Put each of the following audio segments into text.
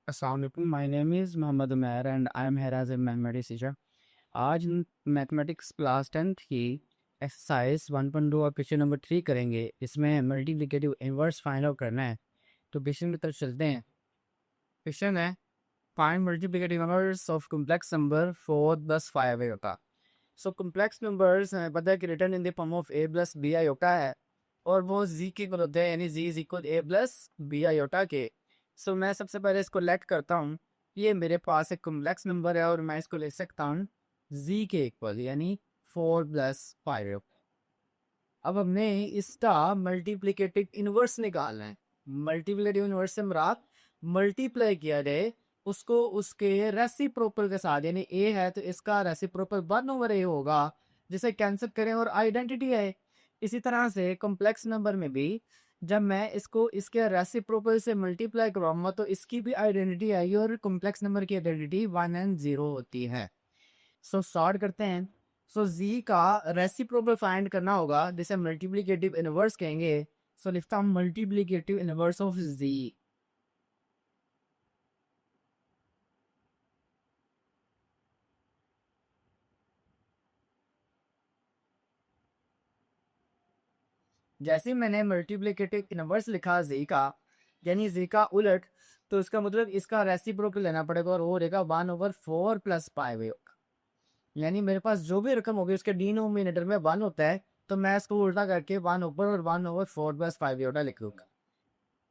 Assalamualaikum. My name is Mohammed Umair and I am here as a mathematics teacher. आज mathematics class 10th की exercise 1.2 और question number 3 करेंगे। इसमें multiplicative inverse find out करना है। तो क्वेश्चन की तरफ चलते हैं। क्वेश्चन है find multiplicative inverse of complex number 4 + 5 होता। सो कॉम्प्लेक्स नंबर्स पता है कि return in the form of a + b iota है और वो z के इक्वल होते हैं, यानी z is equal a + b iota के। सो मैं सबसे पहले इसको लेट करता हूँ। ये मेरे पास एक कॉम्प्लेक्स नंबर है और मैं इसको ले सकता हूँ z के इक्वल, यानी 4 + 5। अब हमने इसका मल्टीप्लिकेटिव इनवर्स निकालना है। मल्टीप्लिकेटिव इनवर्स से मुराद मल्टीप्लाई किया जाए उसको उसके रेसिप्रोकल के साथ, यानी ए है तो इसका रेसिप्रोकल 1/a होगा, जिसे कैंसिल करें और आइडेंटिटी है। इसी तरह से कॉम्प्लेक्स नंबर में भी जब मैं इसको इसके रेसिप्रोकल से मल्टीप्लाई करवाऊंगा तो इसकी भी आइडेंटिटी आएगी और कॉम्प्लेक्स नंबर की आइडेंटिटी 1 और 0 होती है। सो स्टार्ट करते हैं। सो z का रेसिप्रोकल फाइंड करना होगा, जिसे मल्टीप्लिकेटिव इनवर्स कहेंगे। सो लिखता हूँ मल्टीप्लिकेटिव इनवर्स ऑफ z। जैसे ही मैंने मल्टीप्लिकेटिव इनवर्स लिखा z का, यानी z का उलट, तो इसका मतलब इसका रेसिप्रोकल लेना पड़ेगा और वो रहेगा 1/4 + 5। यानी मेरे पास जो भी रकम होगी उसके डिनोमिनेटर में 1 होता है, तो मैं इसको उल्टा करके 1 ऊपर और 1/4 + 5 योटा लिख लूँगा।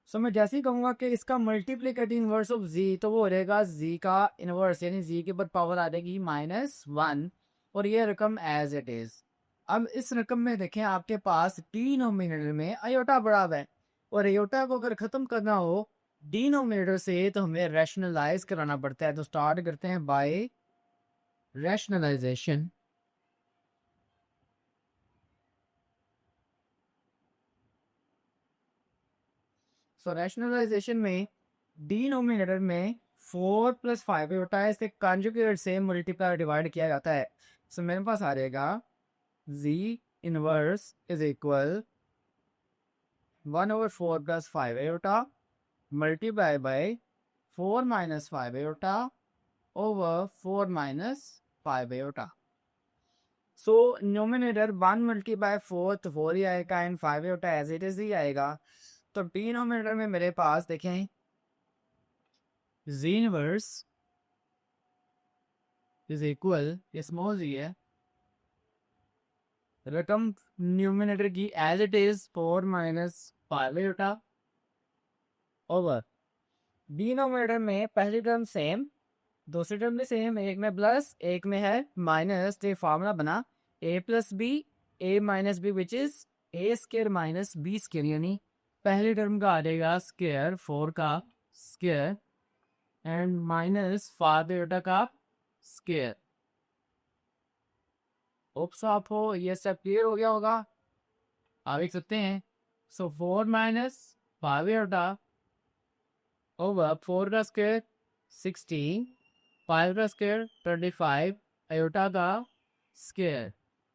सो मैं जैसे ही कहूँगा कि इसका मल्टीप्लिकेटिव इनवर्स ऑफ z, तो वो हो रहेगा z का इनवर्स, यानी z के ऊपर पावर आ जाएगी -1 और ये रकम एज इट इज। अब इस रकम में देखें आपके पास डिनोमिनेटर में आयोटा बड़ा हुआ है और आयोटा को अगर खत्म करना हो डिनोमिनेटर से तो हमें रैशनलाइज कराना पड़ता है। तो स्टार्ट करते हैं बाय रैशनलाइजेशन। सो रैशनलाइजेशन में डिनोमिनेटर में 4 + 5 होता है, इसे कॉन्जुगेट से मल्टीप्लाई डिवाइड किया जाता है। सो मेरे पास आ जाएगा z inverse is equal 1/4 + 5 Etah multiply by 4 - 5 Etah over 4 - 5 Etah. So nominator 1 multiply 4 तो 4 ही आएगा and 5 Etah as it is he आएगा। तो डिनोमिनेटर में मेरे पास देखें z इनवर्स इज इक्वल, ये स्मॉल जी है, रकम न्यूमिनेटर की एज इट इज 4 - 5 होता ओवर डिनोमिनेटर में पहली टर्म सेम, दूसरी टर्म भी सेम, एक में प्लस एक में है माइनस। तो फार्मूला बना a + b, a - b which is a² - b², यानी पहली टर्म का आ जाएगा स्क्वायर 4 का स्क्वायर एंड -5 का स्क्वायर। होप्स आप हो ये सब क्लियर हो गया होगा। आप देख सकते हैं। सो 4 - 5 ओवर 4 का स्क्वायर 16, 5 का स्क्वायर 25 आयोटा का स्क्वायर।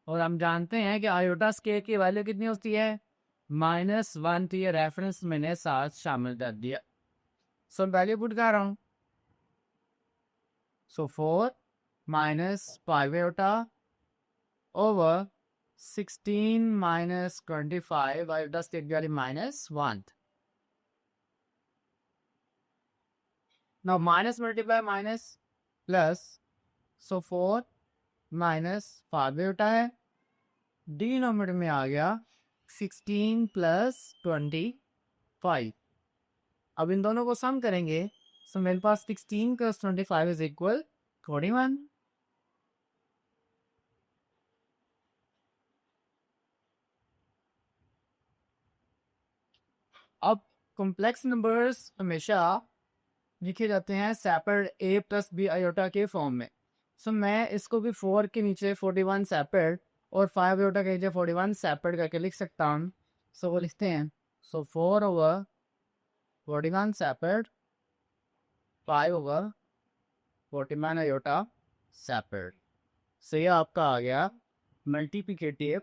और हम जानते हैं कि आयोटा स्क्वायर की वैल्यू कितनी होती है -1। तो ये रेफरेंस मैंने साथ शामिल कर दिया। सो वैल्यू पुट कर रहा हूँ। सो 4 - 5 iota over 16 - 25, I just take the -1. Now minus multiply minus plus, so 4 - 5 होता है, डिनोमिनेटर में आ गया 16 + 25। अब इन दोनों को सम करेंगे, सो मेरे पास 16 + 25 इज इक्वल 21। अब कॉम्प्लेक्स नंबर्स हमेशा लिखे जाते हैं सेपरेट a + b आयोटा के फॉर्म में। सो मैं इसको भी 4 के नीचे 41 सेपरेट और 5 आयोटा के नीचे 41 सेपरेट करके लिख सकता हूँ। सो वो लिखते हैं। So 4 over 41 separate, 5 over 41 iota separate. So ये आपका आ गया मल्टीप्लिकेटिव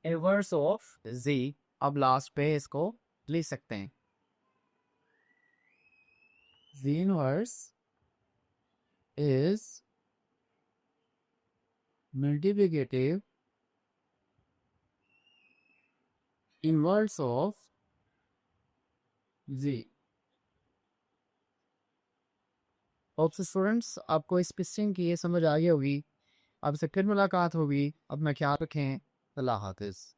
इनवर्स ऑफ z। अब लास्ट पे इसको लिख सकते हैं Z inverse is multiplicative inverse of Z। Hope students आपको इस क्वेश्चन की ये समझ आ गई होगी। आपसे फिर मुलाकात होगी। अपना ख्याल रखें। अल्लाह हाफिज़।